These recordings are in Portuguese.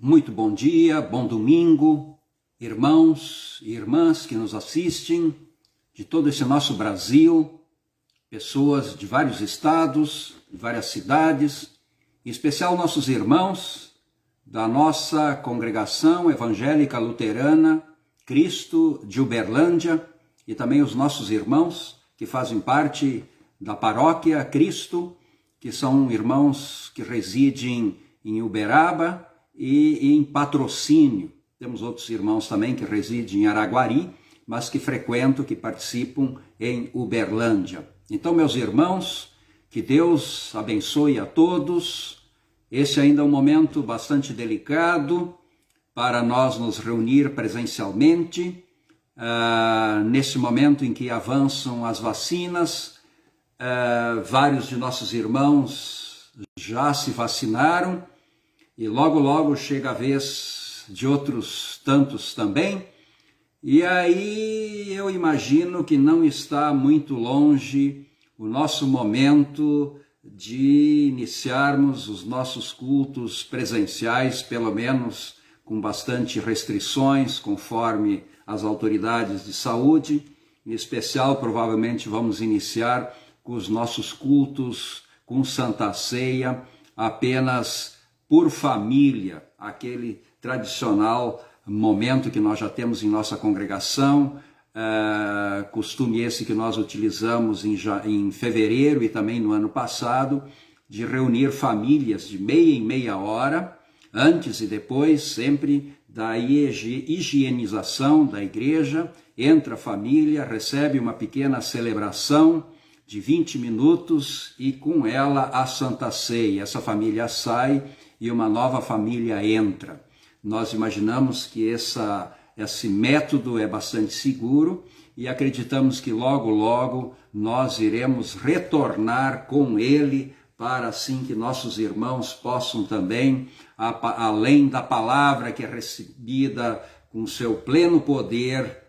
Muito bom dia, bom domingo, irmãos e irmãs que nos assistem de todo esse nosso Brasil, pessoas de vários estados, de várias cidades, em especial nossos irmãos da nossa congregação evangélica luterana Cristo de Uberlândia e também os nossos irmãos que fazem parte da paróquia Cristo, que são irmãos que residem em Uberaba e em Patrocínio. Temos outros irmãos também que residem em Araguari, mas que frequentam, que participam em Uberlândia. Então, meus irmãos, que Deus abençoe a todos. Esse ainda é um momento bastante delicado para nós nos reunir presencialmente. Nesse momento em que avançam as vacinas, vários de nossos irmãos já se vacinaram, e logo chega a vez de outros tantos também. E aí eu imagino que não está muito longe o nosso momento de iniciarmos os nossos cultos presenciais, pelo menos com bastante restrições, conforme as autoridades de saúde. Em especial, provavelmente vamos iniciar com os nossos cultos com Santa Ceia apenas por família, aquele tradicional momento que nós já temos em nossa congregação, costume esse que nós utilizamos em fevereiro e também no ano passado, de reunir famílias de meia em meia hora, antes e depois, sempre da higienização da igreja, entra a família, recebe uma pequena celebração de 20 minutos e com ela a Santa Ceia. Essa família sai e uma nova família entra. Nós imaginamos que esse método é bastante seguro e acreditamos que logo nós iremos retornar com ele para assim que nossos irmãos possam também, além da palavra que é recebida com seu pleno poder,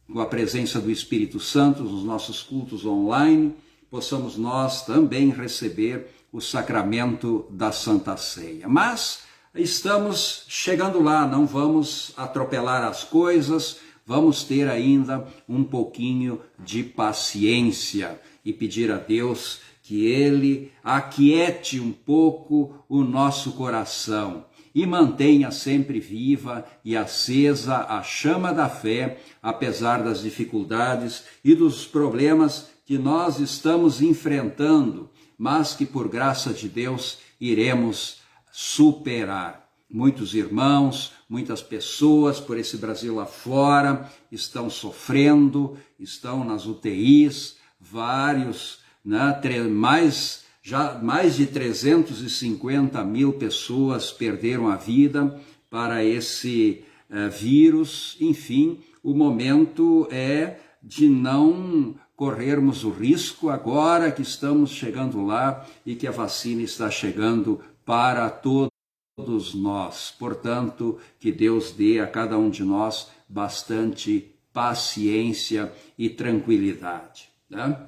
com a presença do Espírito Santo nos nossos cultos online, possamos nós também receber o sacramento da Santa Ceia. Mas estamos chegando lá, não vamos atropelar as coisas, vamos ter ainda um pouquinho de paciência e pedir a Deus que Ele aquiete um pouco o nosso coração e mantenha sempre viva e acesa a chama da fé, apesar das dificuldades e dos problemas que nós estamos enfrentando, mas que por graça de Deus iremos superar. Muitos irmãos, muitas pessoas por esse Brasil afora estão sofrendo, estão nas UTIs, vários, mais de 350 mil pessoas perderam a vida para esse vírus. Enfim, o momento é de não corrermos o risco agora que estamos chegando lá e que a vacina está chegando para todos nós. Portanto, que Deus dê a cada um de nós bastante paciência e tranquilidade, né?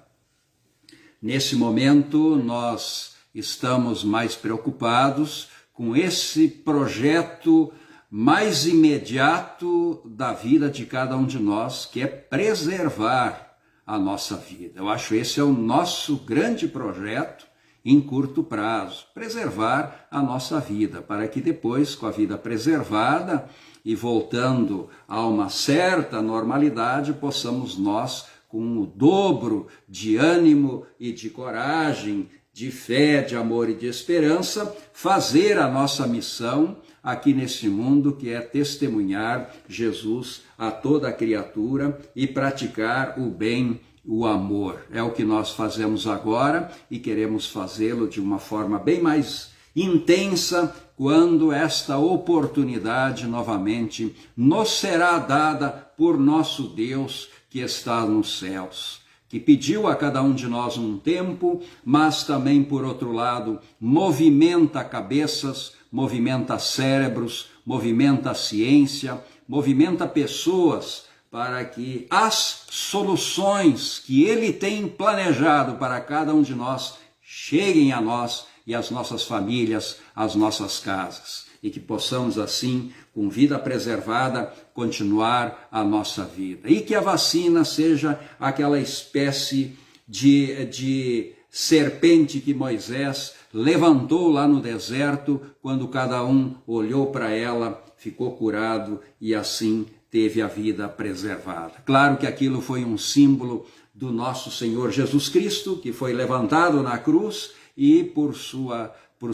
Nesse momento, nós estamos mais preocupados com esse projeto mais imediato da vida de cada um de nós, que é preservar a nossa vida. Eu acho esse é o nosso grande projeto em curto prazo, preservar a nossa vida, para que depois, com a vida preservada e voltando a uma certa normalidade, possamos nós, com o dobro de ânimo e de coragem, de fé, de amor e de esperança, fazer a nossa missão aqui nesse mundo, que é testemunhar Jesus a toda a criatura e praticar o bem, o amor. É o que nós fazemos agora e queremos fazê-lo de uma forma bem mais intensa quando esta oportunidade novamente nos será dada por nosso Deus que está nos céus, que pediu a cada um de nós um tempo, mas também, por outro lado, movimenta cabeças, movimenta cérebros, movimenta a ciência, movimenta pessoas para que as soluções que Ele tem planejado para cada um de nós cheguem a nós e às nossas famílias, às nossas casas. e que possamos assim, com vida preservada, continuar a nossa vida. E que a vacina seja aquela espécie de serpente que Moisés levantou lá no deserto, quando cada um olhou para ela, ficou curado e assim teve a vida preservada. Claro que aquilo foi um símbolo do nosso Senhor Jesus Cristo, que foi levantado na cruz e por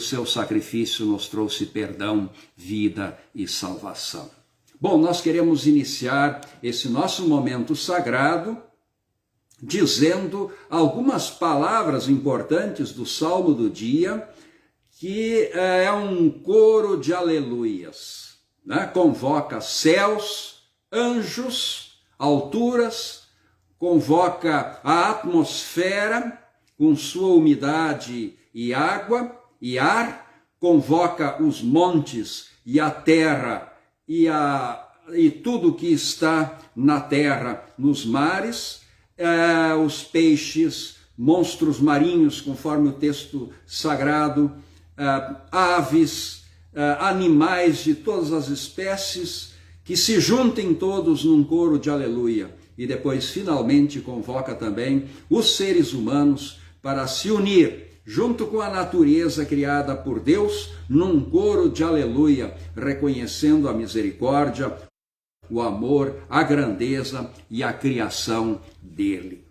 seu sacrifício nos trouxe perdão, vida e salvação. Bom, nós queremos iniciar esse nosso momento sagrado dizendo algumas palavras importantes do Salmo do dia, que é um coro de aleluias, né? Convoca céus, anjos, alturas, convoca a atmosfera com sua umidade e água e ar, convoca os montes e a terra e tudo que está na terra, nos mares, os peixes, monstros marinhos, conforme o texto sagrado, aves, animais de todas as espécies, que se juntem todos num coro de aleluia. E depois, finalmente, convoca também os seres humanos para se unir junto com a natureza criada por Deus, num coro de aleluia, reconhecendo a misericórdia, o amor, a grandeza e a criação dele.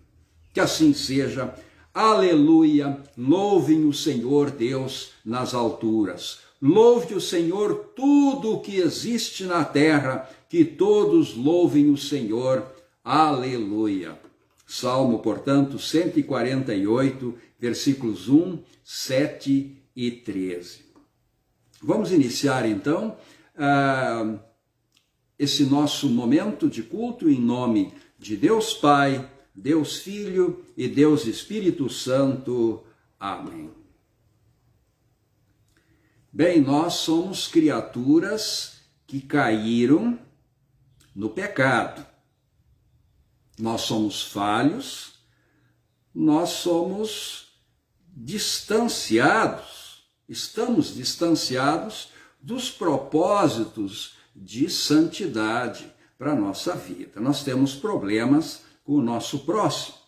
Que assim seja. Aleluia, louvem o Senhor Deus nas alturas. Louve o Senhor tudo o que existe na terra, que todos louvem o Senhor. Aleluia. Salmo, portanto, 148, versículos 1, 7 e 13. Vamos iniciar então esse nosso momento de culto em nome de Deus Pai, Deus Filho e Deus Espírito Santo. Amém. Bem, nós somos criaturas que caíram no pecado. Nós somos falhos, nós somos distanciados, estamos distanciados dos propósitos de santidade para a nossa vida. Nós temos problemas com o nosso próximo.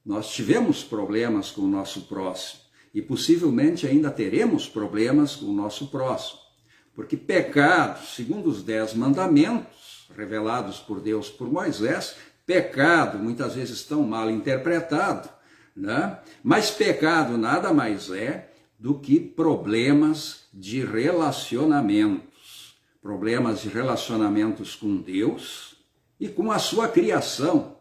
Nós tivemos problemas com o nosso próximo e possivelmente ainda teremos problemas com o nosso próximo. Porque pecado, segundo os 10 mandamentos revelados por Deus por Moisés, pecado muitas vezes tão mal interpretado, né? Mas pecado nada mais é do que problemas de relacionamentos. Problemas de relacionamentos com Deus e com a sua criação.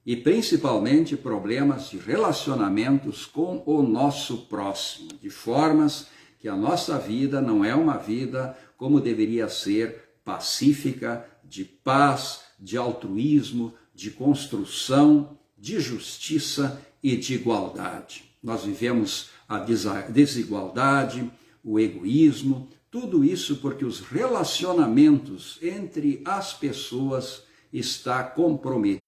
E principalmente problemas de relacionamentos com o nosso próximo. De formas que a nossa vida não é uma vida como deveria ser, pacífica, de paz, de altruísmo, de construção, de justiça e de igualdade. Nós vivemos a desigualdade, o egoísmo, tudo isso porque os relacionamentos entre as pessoas está comprometido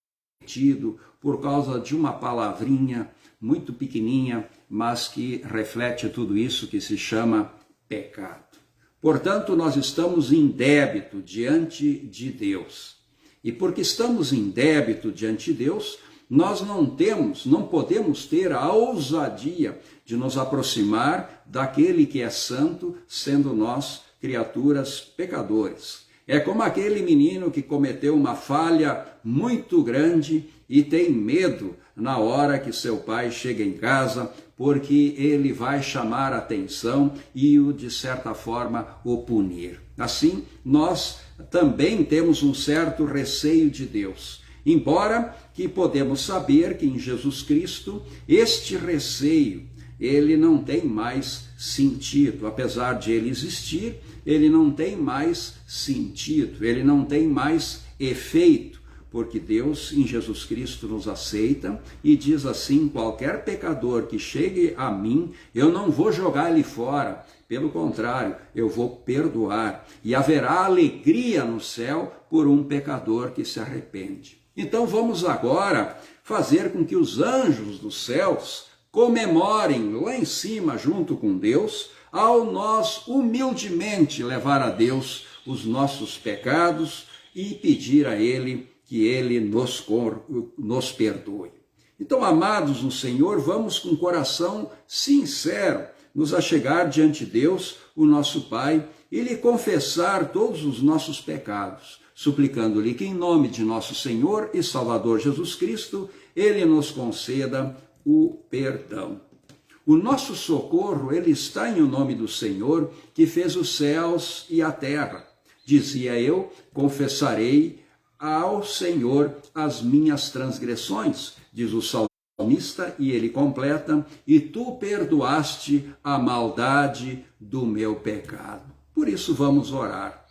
por causa de uma palavrinha muito pequenininha, mas que reflete tudo isso, que se chama pecado. Portanto, nós estamos em débito diante de Deus. E porque estamos em débito diante de Deus, nós não podemos ter a ousadia de nos aproximar daquele que é santo, sendo nós criaturas pecadores. É como aquele menino que cometeu uma falha muito grande e tem medo na hora que seu pai chega em casa, porque ele vai chamar a atenção e, de certa forma, o punir. Assim, nós também temos um certo receio de Deus, embora que podemos saber que em Jesus Cristo este receio, ele não tem mais sentido. Apesar de ele existir, ele não tem mais sentido, ele não tem mais efeito, porque Deus em Jesus Cristo nos aceita e diz assim: qualquer pecador que chegue a mim, eu não vou jogar ele fora, pelo contrário, eu vou perdoar, e haverá alegria no céu por um pecador que se arrepende. Então vamos agora fazer com que os anjos dos céus comemorem lá em cima, junto com Deus, ao nós humildemente levar a Deus os nossos pecados e pedir a Ele que Ele nos perdoe. Então, amados no Senhor, vamos com coração sincero nos achegar diante de Deus, o nosso Pai, e lhe confessar todos os nossos pecados, suplicando-lhe que em nome de nosso Senhor e Salvador Jesus Cristo, Ele nos conceda o perdão. O nosso socorro, ele está em o nome do Senhor, que fez os céus e a terra. Dizia eu, confessarei ao Senhor as minhas transgressões, diz o salmista, e ele completa, e tu perdoaste a maldade do meu pecado. Por isso vamos orar.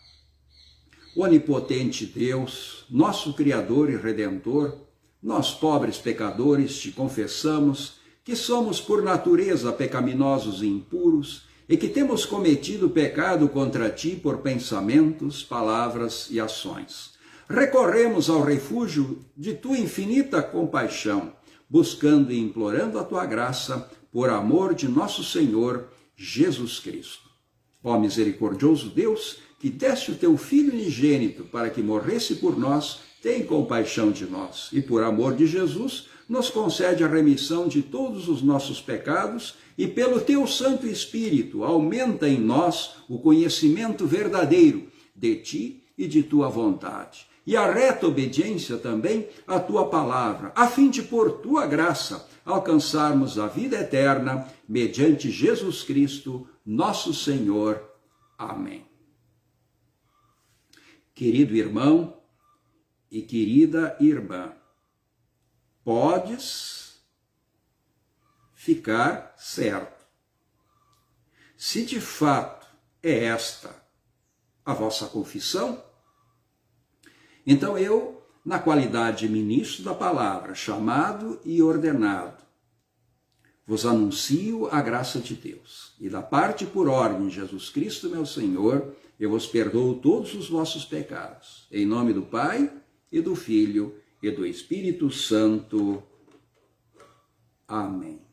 Onipotente Deus, nosso Criador e Redentor, nós pobres pecadores te confessamos que somos por natureza pecaminosos e impuros e que temos cometido pecado contra ti por pensamentos, palavras e ações. Recorremos ao refúgio de tua infinita compaixão, buscando e implorando a tua graça por amor de nosso Senhor Jesus Cristo. Ó misericordioso Deus, que deste o teu Filho unigênito para que morresse por nós, tem compaixão de nós e, por amor de Jesus, nos concede a remissão de todos os nossos pecados e, pelo teu Santo Espírito, aumenta em nós o conhecimento verdadeiro de ti e de tua vontade. E a reta obediência também à tua palavra, a fim de, por tua graça, alcançarmos a vida eterna, mediante Jesus Cristo, nosso Senhor. Amém. Querido irmão e querida irmã, podes ficar certo. Se de fato é esta a vossa confissão, então eu, na qualidade de ministro da palavra, chamado e ordenado, vos anuncio a graça de Deus. E da parte por ordem de Jesus Cristo, meu Senhor, eu vos perdoo todos os vossos pecados. Em nome do Pai, e do Filho, e do Espírito Santo. Amém.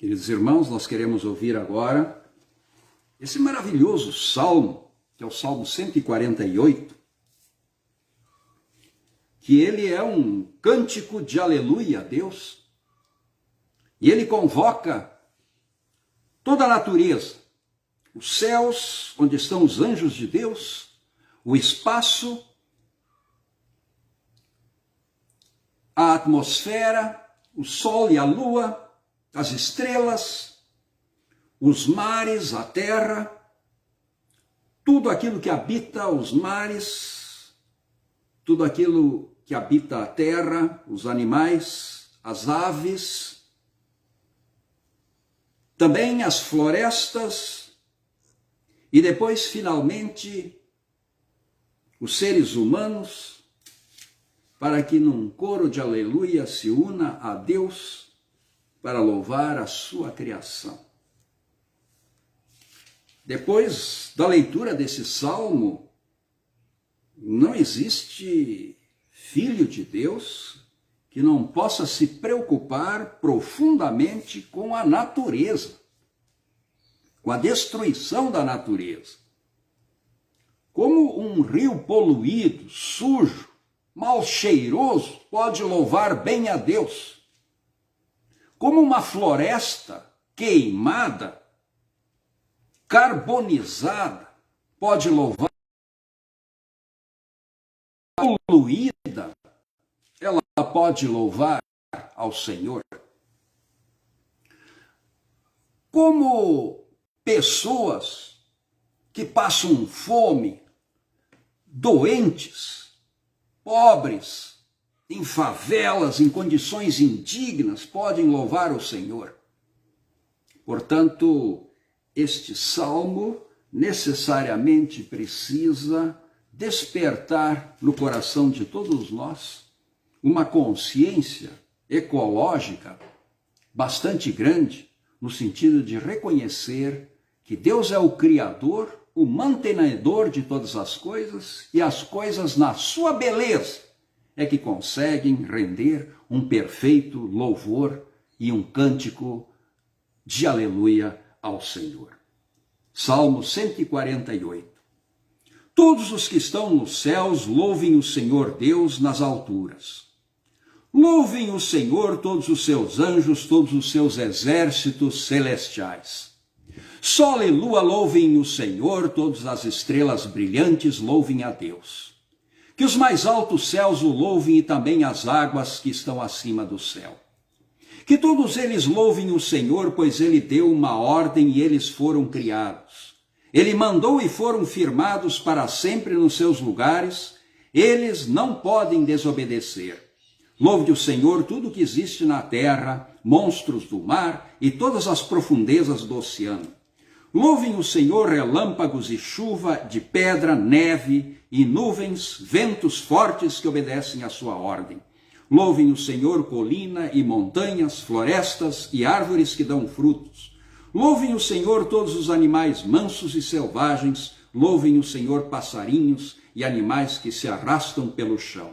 Queridos irmãos, nós queremos ouvir agora esse maravilhoso salmo, que é o Salmo 148, que ele é um cântico de aleluia a Deus, e ele convoca toda a natureza, os céus, onde estão os anjos de Deus, o espaço, a atmosfera, o sol e a lua, as estrelas, os mares, a terra, tudo aquilo que habita os mares, tudo aquilo que habita a terra, os animais, as aves, também as florestas, e depois, finalmente, os seres humanos, para que num coro de aleluia se una a Deus para louvar a sua criação. Depois da leitura desse salmo, não existe filho de Deus que não possa se preocupar profundamente com a natureza, com a destruição da natureza. Como um rio poluído, sujo, mal cheiroso pode louvar bem a Deus? Como uma floresta queimada, carbonizada, pode louvar? Poluída, ela pode louvar ao Senhor? Como pessoas que passam fome, doentes, pobres, em favelas, em condições indignas, podem louvar o Senhor. Portanto, este salmo necessariamente precisa despertar no coração de todos nós uma consciência ecológica bastante grande, no sentido de reconhecer que Deus é o Criador, o mantenedor de todas as coisas, e as coisas na sua beleza é que conseguem render um perfeito louvor e um cântico de aleluia ao Senhor. Salmo 148. Todos os que estão nos céus louvem o Senhor Deus nas alturas. Louvem o Senhor todos os seus anjos, todos os seus exércitos celestiais. Só aleluia, louvem o Senhor, todas as estrelas brilhantes louvem a Deus. Que os mais altos céus o louvem e também as águas que estão acima do céu. Que todos eles louvem o Senhor, pois ele deu uma ordem e eles foram criados. Ele mandou e foram firmados para sempre nos seus lugares, eles não podem desobedecer. Louve o Senhor tudo que existe na terra, monstros do mar e todas as profundezas do oceano. Louvem o Senhor relâmpagos e chuva de pedra, neve e nuvens, ventos fortes que obedecem à sua ordem. Louvem o Senhor colina e montanhas, florestas e árvores que dão frutos. Louvem o Senhor todos os animais mansos e selvagens. Louvem o Senhor passarinhos e animais que se arrastam pelo chão.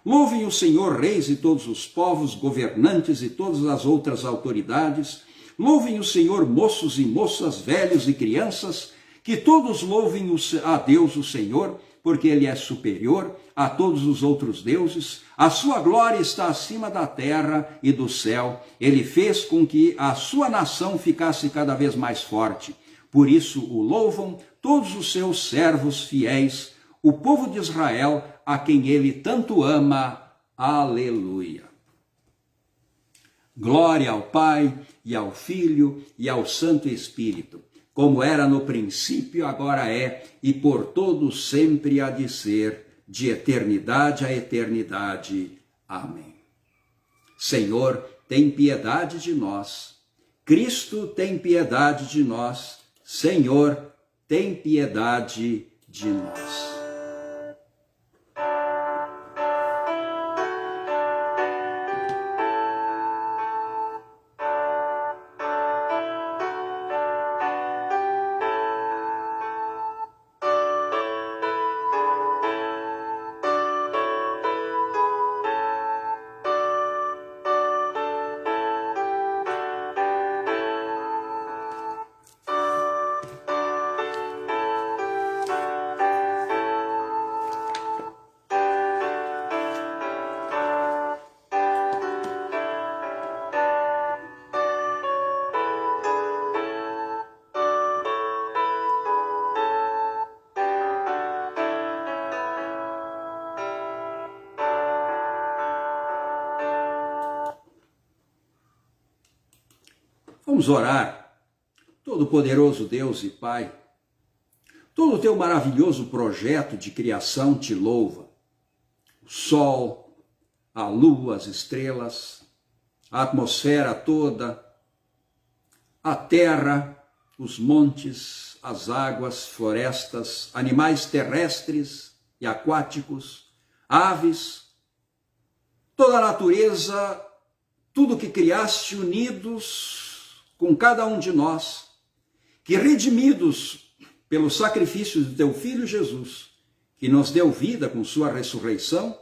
Louvem o Senhor reis e todos os povos, governantes e todas as outras autoridades. Louvem o Senhor moços e moças, velhos e crianças, que todos louvem a Deus o Senhor, porque ele é superior a todos os outros deuses. A sua glória está acima da terra e do céu. Ele fez com que a sua nação ficasse cada vez mais forte. Por isso o louvam todos os seus servos fiéis, o povo de Israel, a quem ele tanto ama. Aleluia. Glória ao Pai, e ao Filho, e ao Santo Espírito, como era no princípio, agora é, e por todo sempre há de ser, de eternidade a eternidade. Amém. Senhor, tem piedade de nós. Cristo, tem piedade de nós. Senhor, tem piedade de nós. Vamos orar. Todo-Poderoso Deus e Pai, todo o teu maravilhoso projeto de criação te louva. O sol, a lua, as estrelas, a atmosfera toda, a terra, os montes, as águas, florestas, animais terrestres e aquáticos, aves, toda a natureza, tudo que criaste unidos com cada um de nós, que redimidos pelo sacrifício de teu Filho Jesus, que nos deu vida com sua ressurreição,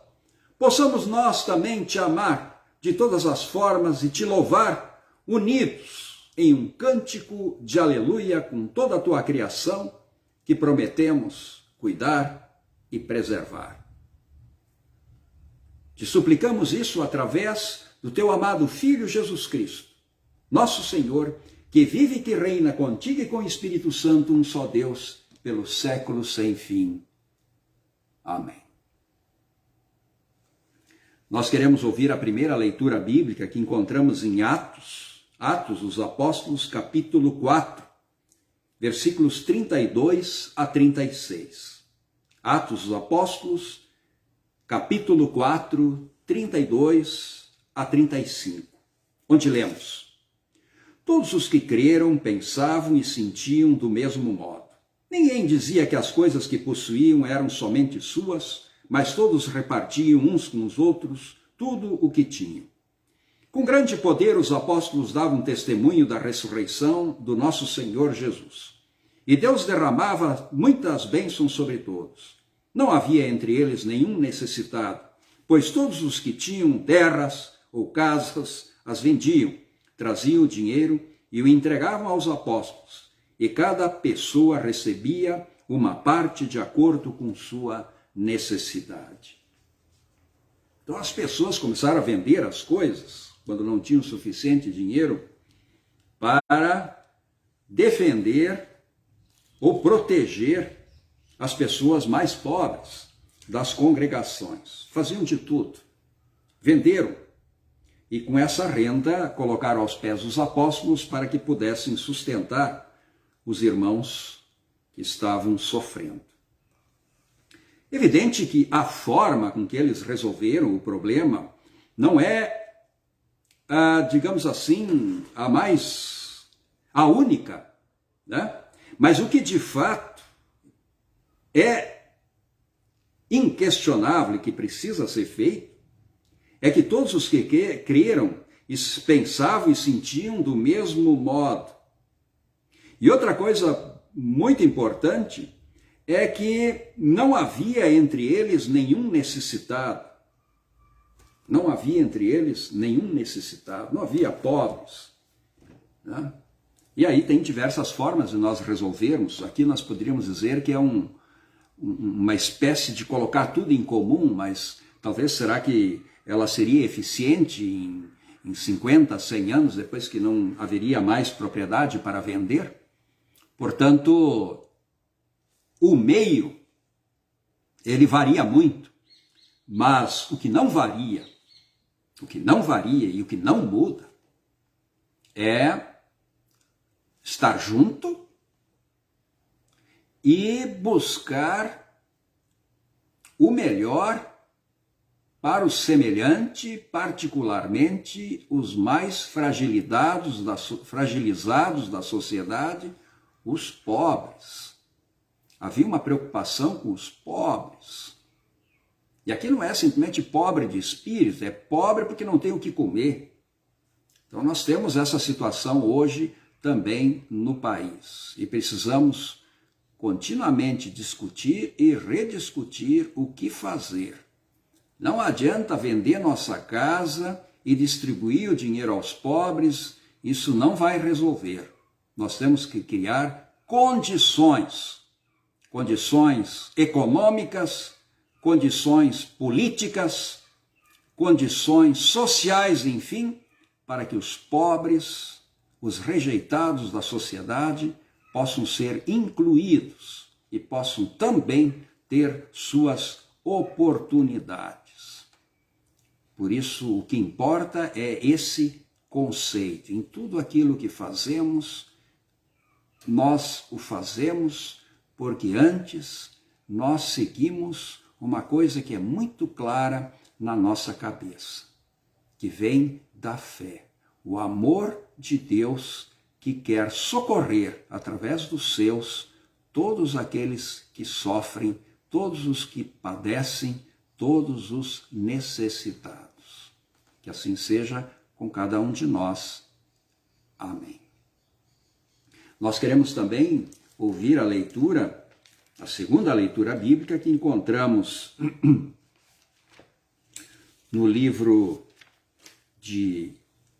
possamos nós também te amar de todas as formas e te louvar unidos em um cântico de aleluia com toda a tua criação que prometemos cuidar e preservar. Te suplicamos isso através do teu amado Filho Jesus Cristo, nosso Senhor, que vive e que reina contigo e com o Espírito Santo, um só Deus, pelos séculos sem fim. Amém. Nós queremos ouvir a primeira leitura bíblica que encontramos em Atos dos Apóstolos, capítulo 4, versículos 32 a 36. Atos dos Apóstolos, capítulo 4, 32 a 35, onde lemos: Todos os que creram pensavam e sentiam do mesmo modo. Ninguém dizia que as coisas que possuíam eram somente suas, mas todos repartiam uns com os outros tudo o que tinham. Com grande poder, os apóstolos davam testemunho da ressurreição do nosso Senhor Jesus. E Deus derramava muitas bênçãos sobre todos. Não havia entre eles nenhum necessitado, pois todos os que tinham terras ou casas as vendiam, traziam o dinheiro e o entregavam aos apóstolos, e cada pessoa recebia uma parte de acordo com sua necessidade. Então as pessoas começaram a vender as coisas quando não tinham suficiente dinheiro para defender ou proteger as pessoas mais pobres das congregações. Faziam de tudo. Venderam. E com essa renda colocaram aos pés dos apóstolos para que pudessem sustentar os irmãos que estavam sofrendo. Evidente que a forma com que eles resolveram o problema não é, digamos assim, a única, né? Mas o que de fato é inquestionável e que precisa ser feito é que todos os que creram pensavam e sentiam do mesmo modo. E outra coisa muito importante é que não havia entre eles nenhum necessitado. Não havia entre eles nenhum necessitado, não havia pobres, né? E aí tem diversas formas de nós resolvermos. Aqui nós poderíamos dizer que é uma espécie de colocar tudo em comum, mas talvez será que ela seria eficiente em 50, 100 anos, depois que não haveria mais propriedade para vender? Portanto, o meio, ele varia muito, mas o que não varia e o que não muda é estar junto e buscar o melhor para o semelhante, particularmente os mais fragilizados da sociedade, os pobres. Havia uma preocupação com os pobres. E aqui não é simplesmente pobre de espírito, é pobre porque não tem o que comer. Então nós temos essa situação hoje também no país. E precisamos continuamente discutir e rediscutir o que fazer. Não adianta vender nossa casa e distribuir o dinheiro aos pobres, isso não vai resolver. Nós temos que criar condições econômicas, condições políticas, condições sociais, enfim, para que os pobres, os rejeitados da sociedade, possam ser incluídos e possam também ter suas oportunidades. Por isso, o que importa é esse conceito. Em tudo aquilo que fazemos, nós o fazemos porque antes nós seguimos uma coisa que é muito clara na nossa cabeça, que vem da fé. O amor de Deus que quer socorrer, através dos seus, todos aqueles que sofrem, todos os que padecem, todos os necessitados. Que assim seja com cada um de nós. Amém. Nós queremos também ouvir a leitura, a segunda leitura bíblica que encontramos no livro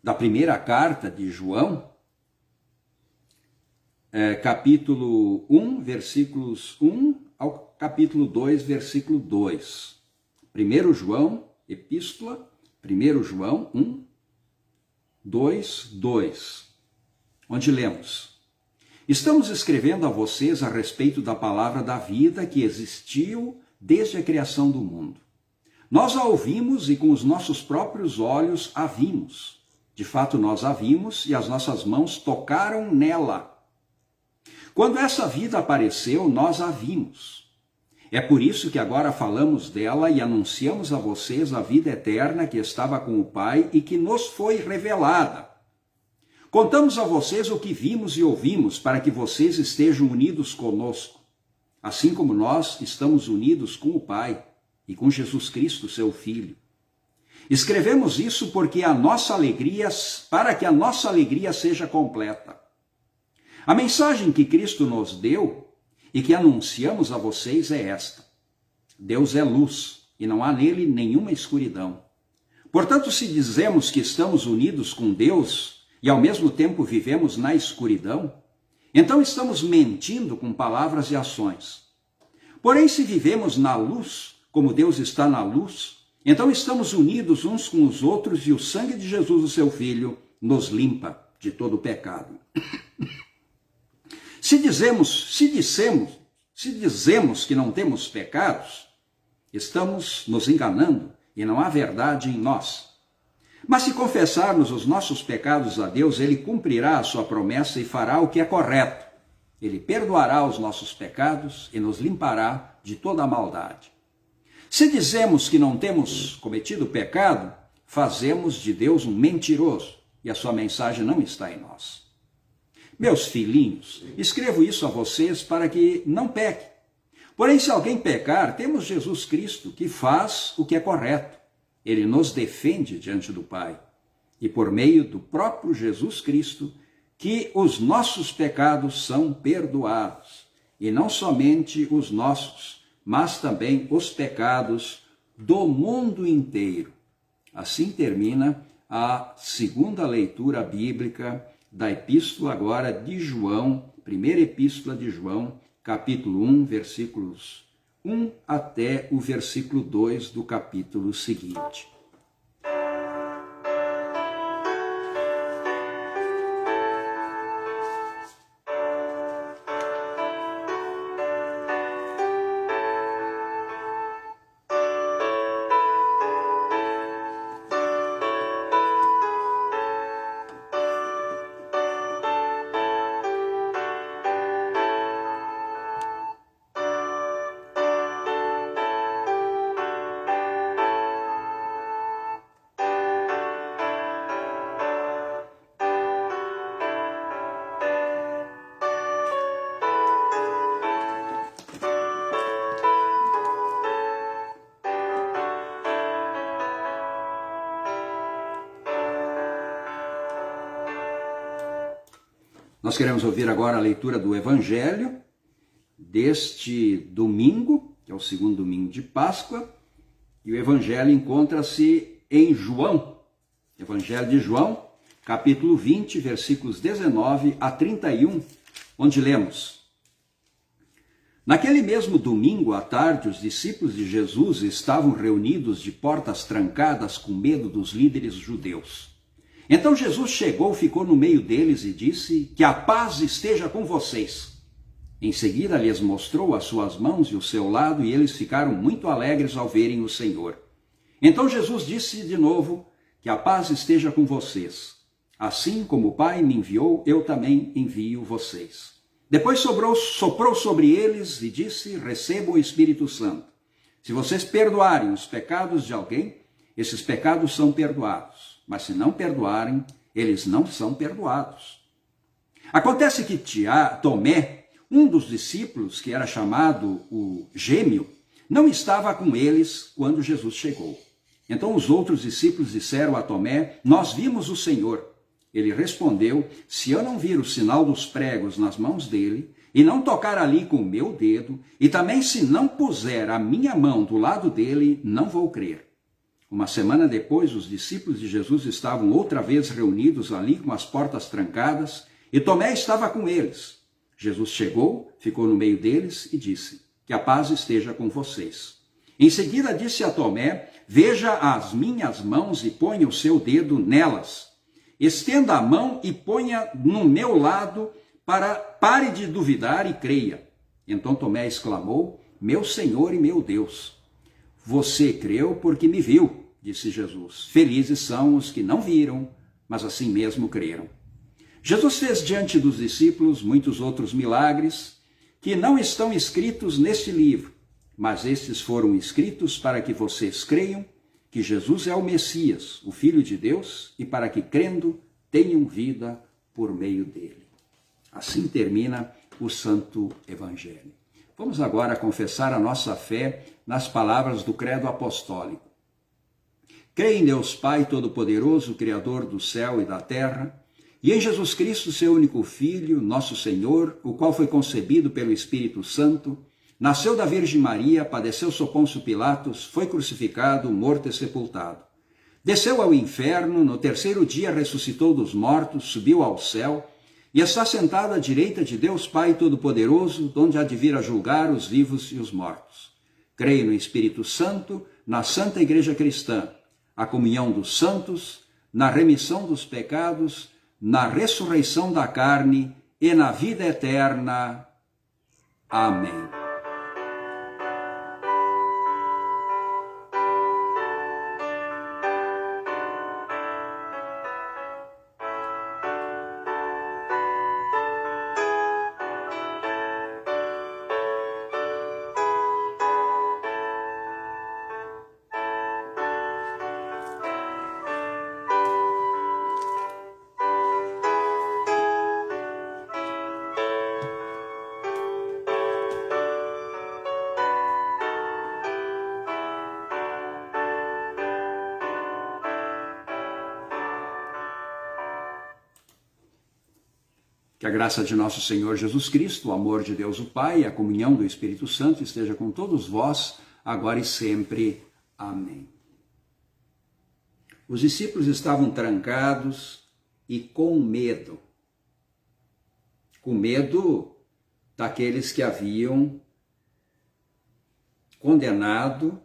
da primeira carta de João, capítulo 1, versículos 1 ao capítulo 2, versículo 2. 1 João, epístola, 1 João 1, 2, 2, onde lemos: Estamos escrevendo a vocês a respeito da palavra da vida que existiu desde a criação do mundo. Nós a ouvimos e com os nossos próprios olhos a vimos. De fato, nós a vimos e as nossas mãos tocaram nela. Quando essa vida apareceu, nós a vimos. É por isso que agora falamos dela e anunciamos a vocês a vida eterna que estava com o Pai e que nos foi revelada. Contamos a vocês o que vimos e ouvimos para que vocês estejam unidos conosco, assim como nós estamos unidos com o Pai e com Jesus Cristo, seu Filho. Escrevemos isso porque para que a nossa alegria seja completa. A mensagem que Cristo nos deu e que anunciamos a vocês é esta: Deus é luz e não há nele nenhuma escuridão. Portanto, se dizemos que estamos unidos com Deus e ao mesmo tempo vivemos na escuridão, então estamos mentindo com palavras e ações. Porém, se vivemos na luz, como Deus está na luz, então estamos unidos uns com os outros e o sangue de Jesus, o seu Filho, nos limpa de todo o pecado. Se dizemos que não temos pecados, estamos nos enganando e não há verdade em nós. Mas se confessarmos os nossos pecados a Deus, Ele cumprirá a sua promessa e fará o que é correto. Ele perdoará os nossos pecados e nos limpará de toda a maldade. Se dizemos que não temos cometido pecado, fazemos de Deus um mentiroso e a sua mensagem não está em nós. Meus filhinhos, escrevo isso a vocês para que não pequem. Porém, se alguém pecar, temos Jesus Cristo, que faz o que é correto. Ele nos defende diante do Pai. E por meio do próprio Jesus Cristo, que os nossos pecados são perdoados. E não somente os nossos, mas também os pecados do mundo inteiro. Assim termina a segunda leitura bíblica da epístola agora de João, primeira epístola de João, capítulo 1, versículos 1 até o versículo 2 do capítulo seguinte. Nós queremos ouvir agora a leitura do Evangelho deste domingo, que é o segundo domingo de Páscoa, e o Evangelho encontra-se em João, Evangelho de João, capítulo 20, versículos 19 a 31, onde lemos: Naquele mesmo domingo à tarde, os discípulos de Jesus estavam reunidos de portas trancadas com medo dos líderes judeus. Então Jesus chegou, ficou no meio deles e disse: Que a paz esteja com vocês. Em seguida lhes mostrou as suas mãos e o seu lado, e eles ficaram muito alegres ao verem o Senhor. Então Jesus disse de novo: Que a paz esteja com vocês. Assim como o Pai me enviou, eu também envio vocês. Depois soprou sobre eles e disse: Recebam o Espírito Santo. Se vocês perdoarem os pecados de alguém, esses pecados são perdoados. Mas se não perdoarem, eles não são perdoados. Acontece que Tomé, um dos discípulos, que era chamado o Gêmeo, não estava com eles quando Jesus chegou. Então os outros discípulos disseram a Tomé: Nós vimos o Senhor. Ele respondeu: Se eu não vir o sinal dos pregos nas mãos dele, e não tocar ali com o meu dedo, e também se não puser a minha mão do lado dele, não vou crer. Uma semana depois, os discípulos de Jesus estavam outra vez reunidos ali com as portas trancadas e Tomé estava com eles. Jesus chegou, ficou no meio deles e disse: que a paz esteja com vocês. Em seguida disse a Tomé: veja as minhas mãos e ponha o seu dedo nelas. Estenda a mão e ponha no meu lado, pare de duvidar e creia. Então Tomé exclamou: meu Senhor e meu Deus. Você creu porque me viu, disse Jesus. Felizes são os que não viram, mas assim mesmo creram. Jesus fez diante dos discípulos muitos outros milagres que não estão escritos neste livro, mas estes foram escritos para que vocês creiam que Jesus é o Messias, o Filho de Deus, e para que, crendo, tenham vida por meio dele. Assim termina o Santo Evangelho. Vamos agora confessar a nossa fé nas palavras do Credo Apostólico. Creio em Deus Pai Todo-Poderoso, Criador do céu e da terra, e em Jesus Cristo, seu único Filho, nosso Senhor, o qual foi concebido pelo Espírito Santo, nasceu da Virgem Maria, padeceu sob Pôncio Pilatos, foi crucificado, morto e sepultado. Desceu ao inferno, no terceiro dia ressuscitou dos mortos, subiu ao céu, e está sentado à direita de Deus Pai Todo-Poderoso, onde há de vir a julgar os vivos e os mortos. Creio no Espírito Santo, na Santa Igreja Cristã, a comunhão dos santos, na remissão dos pecados, na ressurreição da carne e na vida eterna. Amém. Que a graça de nosso Senhor Jesus Cristo, o amor de Deus o Pai e a comunhão do Espírito Santo esteja com todos vós, agora e sempre. Amém. Os discípulos estavam trancados e com medo. Com medo daqueles que haviam condenado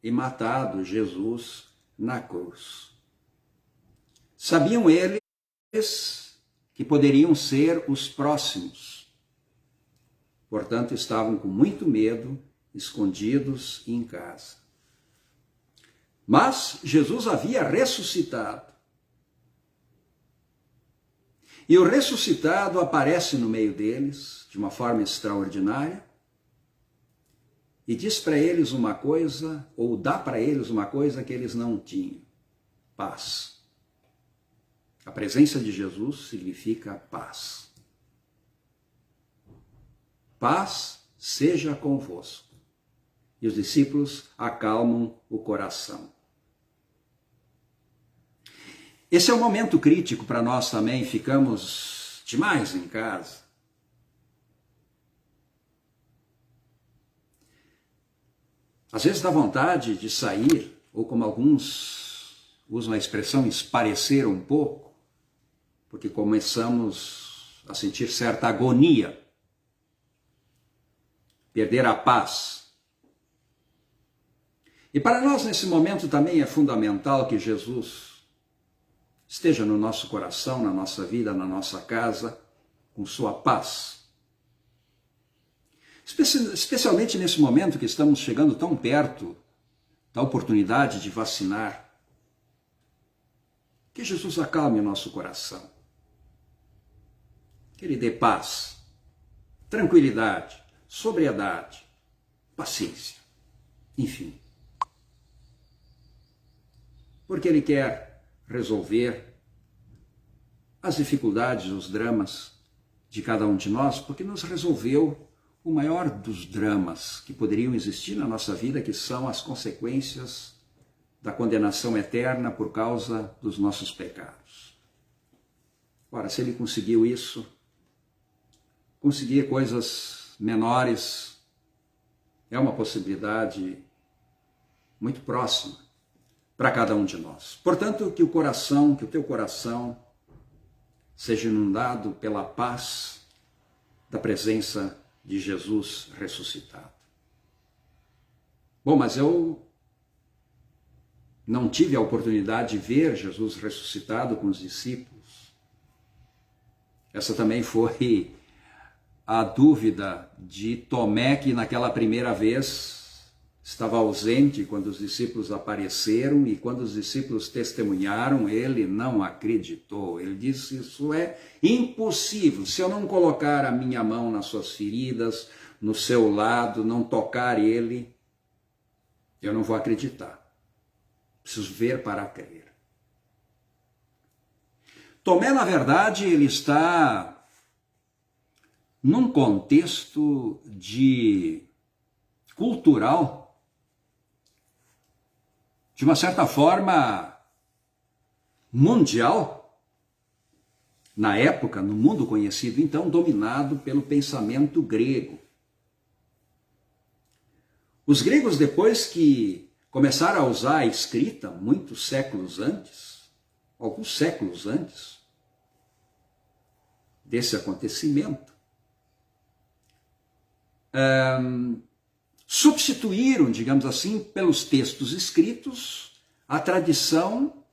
e matado Jesus na cruz. Sabiam eles que poderiam ser os próximos. Portanto, estavam com muito medo, escondidos em casa. Mas Jesus havia ressuscitado. E o ressuscitado aparece no meio deles, de uma forma extraordinária, e diz para eles uma coisa, ou dá para eles uma coisa que eles não tinham: paz. A presença de Jesus significa paz. Paz seja convosco. E os discípulos acalmam o coração. Esse é um momento crítico para nós também, ficamos demais em casa. Às vezes dá vontade de sair, ou como alguns usam a expressão, esparecer um pouco, porque começamos a sentir certa agonia, perder a paz. E para nós nesse momento também é fundamental que Jesus esteja no nosso coração, na nossa vida, na nossa casa, com sua paz. Especialmente nesse momento que estamos chegando tão perto da oportunidade de vacinar. Que Jesus acalme o nosso coração. Que Ele dê paz, tranquilidade, sobriedade, paciência, enfim. Porque Ele quer resolver as dificuldades, os dramas de cada um de nós, porque nos resolveu o maior dos dramas que poderiam existir na nossa vida, que são as consequências da condenação eterna por causa dos nossos pecados. Ora, se Ele conseguiu isso, conseguir coisas menores é uma possibilidade muito próxima para cada um de nós. Portanto, que o teu coração seja inundado pela paz da presença de Jesus ressuscitado. Bom, mas eu não tive a oportunidade de ver Jesus ressuscitado com os discípulos. Essa também foi a dúvida de Tomé, que naquela primeira vez estava ausente quando os discípulos apareceram, e quando os discípulos testemunharam, ele não acreditou. Ele disse: isso é impossível, se eu não colocar a minha mão nas suas feridas, no seu lado, não tocar ele, eu não vou acreditar. Preciso ver para crer. Tomé, na verdade, ele está num contexto cultural, de uma certa forma mundial, na época, no mundo conhecido, então, dominado pelo pensamento grego. Os gregos, depois que começaram a usar a escrita, muitos séculos antes, alguns séculos antes desse acontecimento, substituíram, digamos assim, pelos textos escritos, a tradição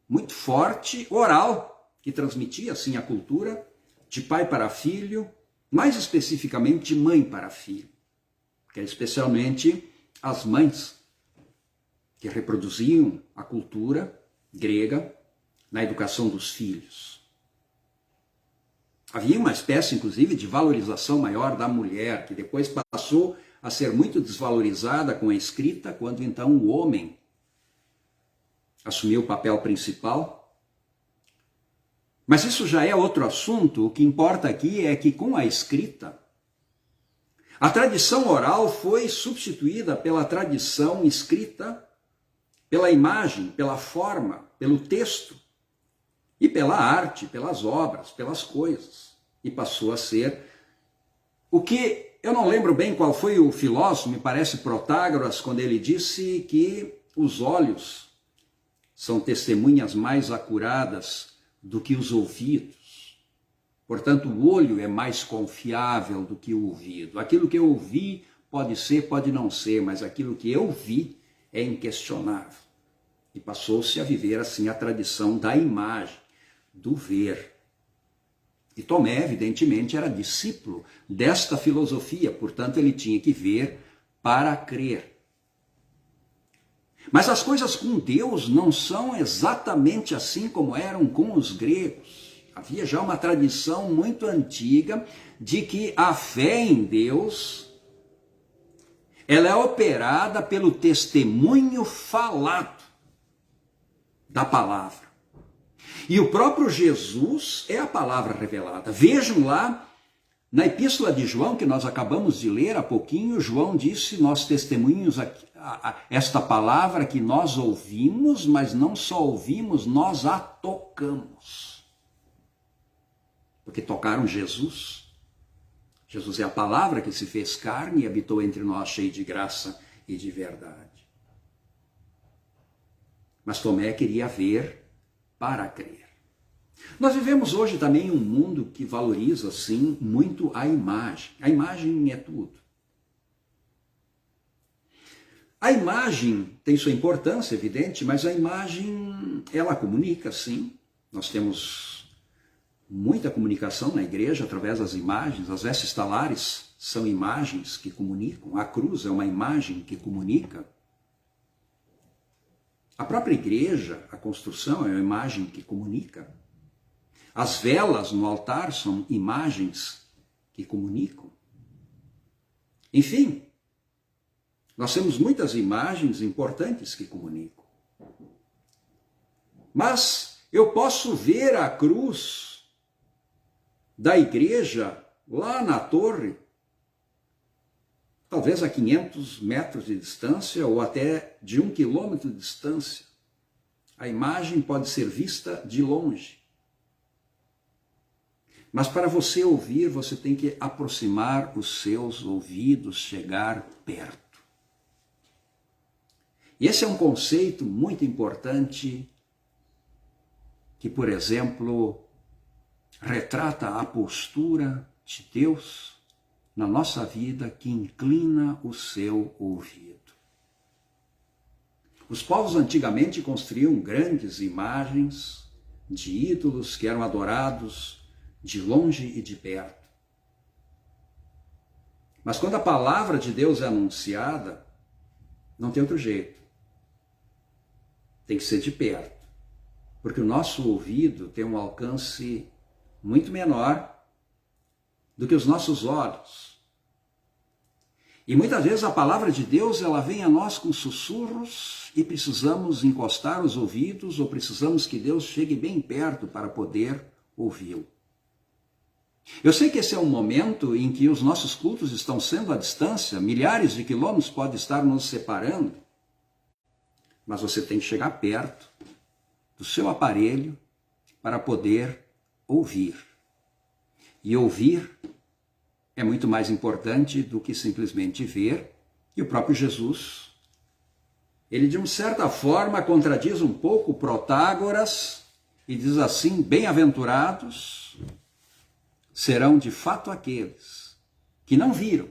muito forte, oral, que transmitia, assim, a cultura de pai para filho, mais especificamente de mãe para filho, que é especialmente as mães que reproduziam a cultura grega na educação dos filhos. Havia uma espécie, inclusive, de valorização maior da mulher, que depois passou a ser muito desvalorizada com a escrita, quando então o homem assumiu o papel principal. Mas isso já é outro assunto. O que importa aqui é que com a escrita, a tradição oral foi substituída pela tradição escrita, pela imagem, pela forma, pelo texto, e pela arte, pelas obras, pelas coisas. E passou a ser o que... Eu não lembro bem qual foi o filósofo, me parece Protágoras, quando ele disse que os olhos são testemunhas mais acuradas do que os ouvidos. Portanto, o olho é mais confiável do que o ouvido. Aquilo que eu ouvi pode ser, pode não ser, mas aquilo que eu vi é inquestionável. E passou-se a viver assim a tradição da imagem, do ver. E Tomé, evidentemente, era discípulo desta filosofia, portanto, ele tinha que ver para crer. Mas as coisas com Deus não são exatamente assim como eram com os gregos. Havia já uma tradição muito antiga de que a fé em Deus, ela é operada pelo testemunho falado da palavra. E o próprio Jesus é a palavra revelada. Vejam lá, na epístola de João, que nós acabamos de ler há pouquinho, João disse: nós testemunhamos esta palavra que nós ouvimos, mas não só ouvimos, nós a tocamos. Porque tocaram Jesus. Jesus é a palavra que se fez carne e habitou entre nós, cheio de graça e de verdade. Mas Tomé queria ver para crer. Nós vivemos hoje também um mundo que valoriza, sim, muito a imagem. A imagem é tudo. A imagem tem sua importância, evidente, mas a imagem, ela comunica, sim. Nós temos muita comunicação na igreja através das imagens. As vestes talares são imagens que comunicam. A cruz é uma imagem que comunica. A própria igreja, a construção, é uma imagem que comunica. As velas no altar são imagens que comunicam. Enfim, nós temos muitas imagens importantes que comunicam. Mas eu posso ver a cruz da igreja lá na torre, talvez a 500 metros de distância ou até de 1 quilômetro de distância. A imagem pode ser vista de longe. Mas para você ouvir, você tem que aproximar os seus ouvidos, chegar perto. E esse é um conceito muito importante que, por exemplo, retrata a postura de Deus na nossa vida, que inclina o seu ouvido. Os povos antigamente construíam grandes imagens de ídolos que eram adorados de longe e de perto. Mas quando a palavra de Deus é anunciada, não tem outro jeito. Tem que ser de perto, porque o nosso ouvido tem um alcance muito menor do que os nossos olhos. E muitas vezes a palavra de Deus, ela vem a nós com sussurros e precisamos encostar os ouvidos ou precisamos que Deus chegue bem perto para poder ouvi-lo. Eu sei que esse é um momento em que os nossos cultos estão sendo à distância, milhares de quilômetros podem estar nos separando, mas você tem que chegar perto do seu aparelho para poder ouvir. E ouvir é muito mais importante do que simplesmente ver. E o próprio Jesus, ele de uma certa forma contradiz um pouco Protágoras e diz assim: bem-aventurados serão de fato aqueles que não viram,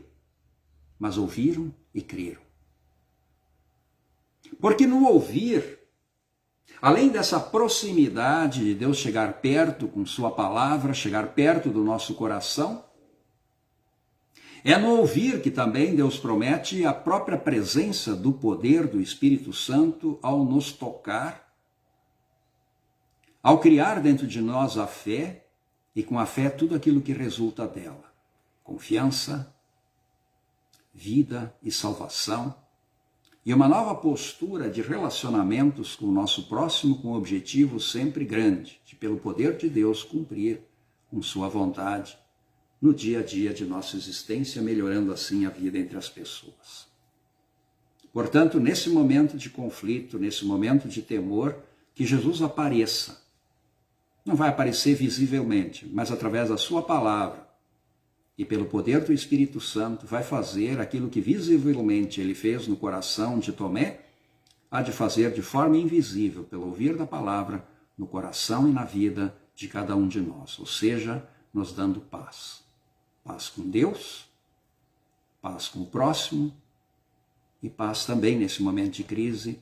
mas ouviram e creram. Porque no ouvir, além dessa proximidade de Deus chegar perto com sua palavra, chegar perto do nosso coração, é no ouvir que também Deus promete a própria presença do poder do Espírito Santo ao nos tocar, ao criar dentro de nós a fé, e com a fé tudo aquilo que resulta dela: confiança, vida e salvação, e uma nova postura de relacionamentos com o nosso próximo, com um objetivo sempre grande, de pelo poder de Deus cumprir com sua vontade no dia a dia de nossa existência, melhorando assim a vida entre as pessoas. Portanto, nesse momento de conflito, nesse momento de temor, que Jesus apareça. Não vai aparecer visivelmente, mas através da sua palavra e pelo poder do Espírito Santo vai fazer aquilo que visivelmente ele fez no coração de Tomé, há de fazer de forma invisível, pelo ouvir da palavra, no coração e na vida de cada um de nós, ou seja, nos dando paz. Paz com Deus, paz com o próximo e paz também nesse momento de crise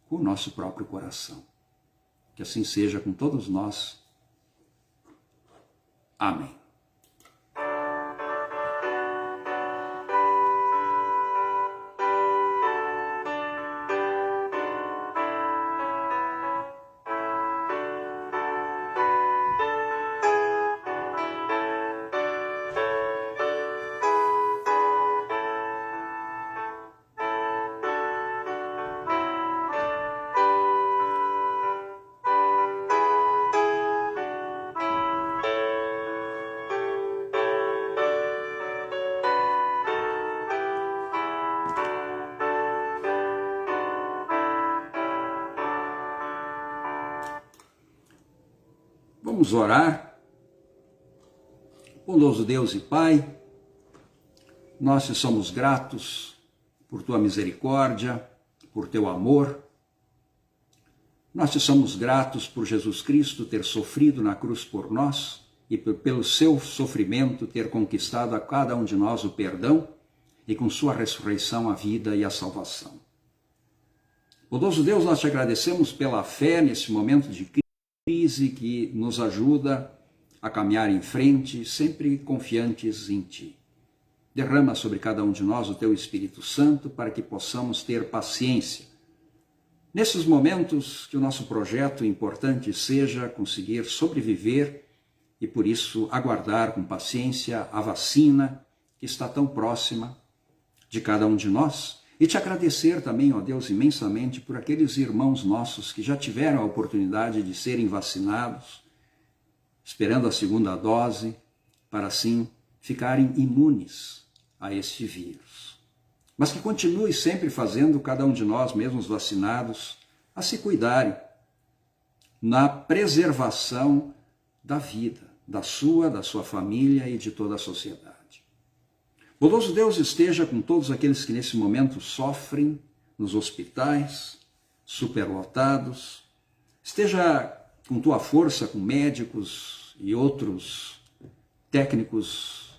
com o nosso próprio coração. Que assim seja com todos nós. Amém. Vamos orar. Bondoso Deus e Pai, nós te somos gratos por tua misericórdia, por teu amor. Nós te somos gratos por Jesus Cristo ter sofrido na cruz por nós e pelo seu sofrimento ter conquistado a cada um de nós o perdão e com sua ressurreição a vida e a salvação. Bondoso Deus, nós te agradecemos pela fé nesse momento de crise que nos ajuda a caminhar em frente, sempre confiantes em Ti. Derrama sobre cada um de nós o Teu Espírito Santo para que possamos ter paciência. Nesses momentos que o nosso projeto importante seja conseguir sobreviver e por isso aguardar com paciência a vacina que está tão próxima de cada um de nós. E te agradecer também, ó Deus, imensamente por aqueles irmãos nossos que já tiveram a oportunidade de serem vacinados, esperando a segunda dose, para assim ficarem imunes a este vírus. Mas que continue sempre fazendo cada um de nós, mesmo os vacinados, a se cuidarem na preservação da vida, da sua família e de toda a sociedade. Bondoso Deus esteja com todos aqueles que nesse momento sofrem nos hospitais, superlotados. Esteja com tua força, com médicos e outros técnicos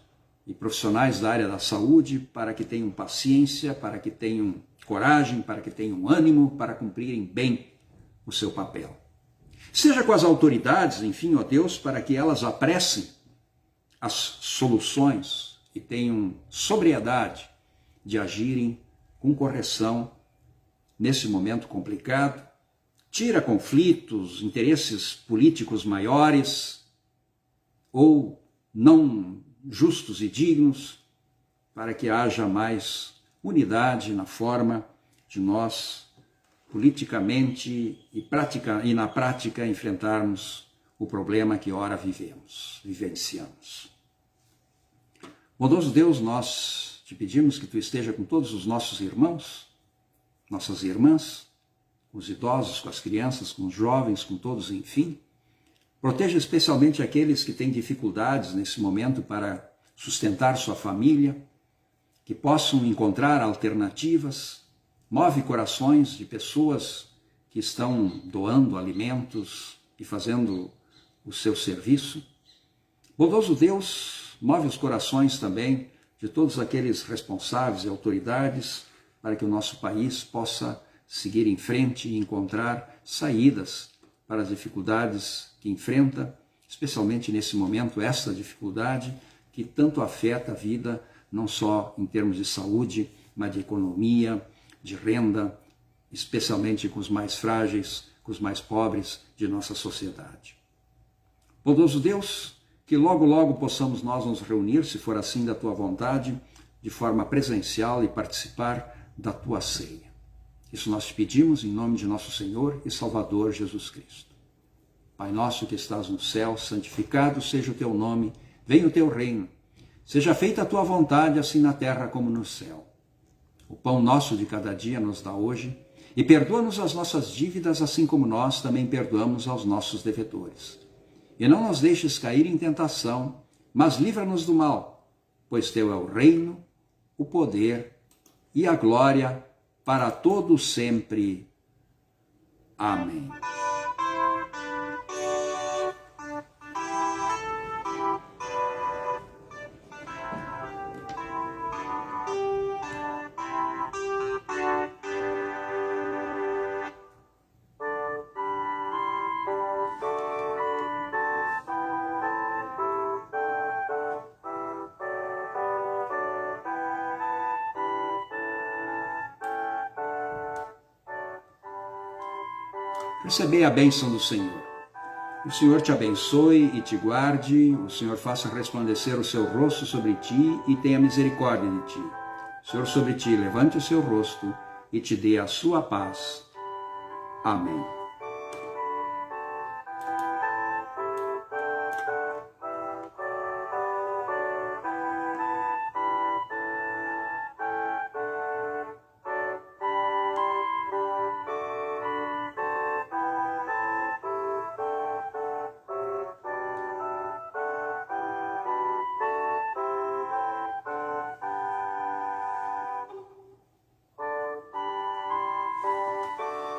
e profissionais da área da saúde, para que tenham paciência, para que tenham coragem, para que tenham ânimo, para cumprirem bem o seu papel. Seja com as autoridades, enfim, ó Deus, para que elas apressem as soluções e tenham sobriedade de agirem com correção nesse momento complicado. Tira conflitos, interesses políticos maiores ou não justos e dignos, para que haja mais unidade na forma de nós politicamente e na prática enfrentarmos o problema que ora vivenciamos. Bondoso Deus, nós te pedimos que tu esteja com todos os nossos irmãos, nossas irmãs, com os idosos, com as crianças, com os jovens, com todos, enfim. Proteja especialmente aqueles que têm dificuldades nesse momento para sustentar sua família, que possam encontrar alternativas. Move corações de pessoas que estão doando alimentos e fazendo o seu serviço. Bondoso Deus, move os corações também de todos aqueles responsáveis e autoridades para que o nosso país possa seguir em frente e encontrar saídas para as dificuldades que enfrenta, especialmente nesse momento, essa dificuldade que tanto afeta a vida, não só em termos de saúde, mas de economia, de renda, especialmente com os mais frágeis, com os mais pobres de nossa sociedade. Bondoso Deus, que logo, logo possamos nós nos reunir, se for assim da tua vontade, de forma presencial e participar da tua ceia. Isso nós te pedimos em nome de nosso Senhor e Salvador Jesus Cristo. Pai nosso que estás no céu, santificado seja o teu nome, venha o teu reino. Seja feita a tua vontade, assim na terra como no céu. O pão nosso de cada dia nos dá hoje, e perdoa-nos as nossas dívidas, assim como nós também perdoamos aos nossos devedores. E não nos deixes cair em tentação, mas livra-nos do mal, pois teu é o reino, o poder e a glória para todos sempre. Amém. Recebei a bênção do Senhor. O Senhor te abençoe e te guarde, o Senhor faça resplandecer o seu rosto sobre ti e tenha misericórdia de ti. O Senhor sobre ti levante o seu rosto e te dê a sua paz. Amém.